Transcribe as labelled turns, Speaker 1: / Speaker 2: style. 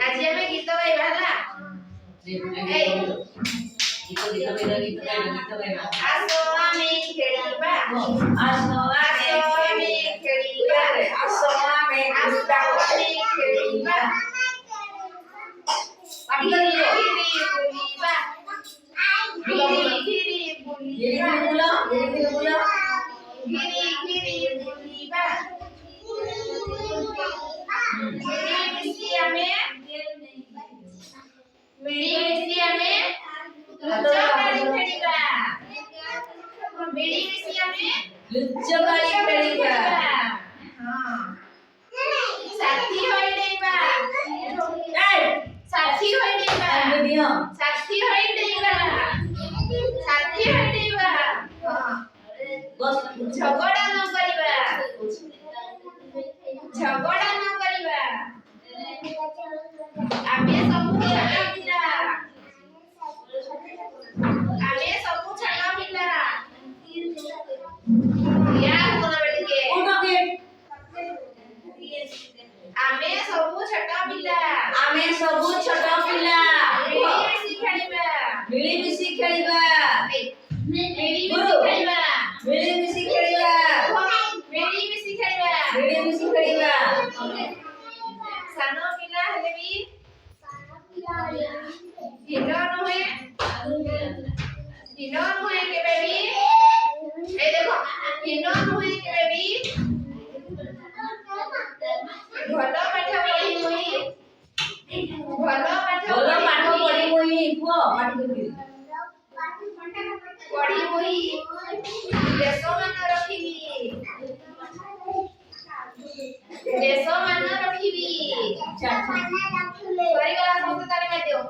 Speaker 1: ଆଜି ଆମେ ଗୀତ ଗାଇବା ହେଲା ଆସ ଆମେ ଖେଳିବା लुच्चकाली खेलिबा हां साथी होई देबा साथी होई देबा साथी होई देबा हां बस झगड़ा न करिबा आमे सब छटा पिला या कोना बेटी के आमे सब छटा पिला मिली मिसी खेलिबा सानो पिला हेले भी हिनो नुहे के बेबी ए देखो हिनो नुहे के बेबी भलो पाठ पढ़ी मुई देशो मान रखिबी सरी गला समस्त ताली मार दियो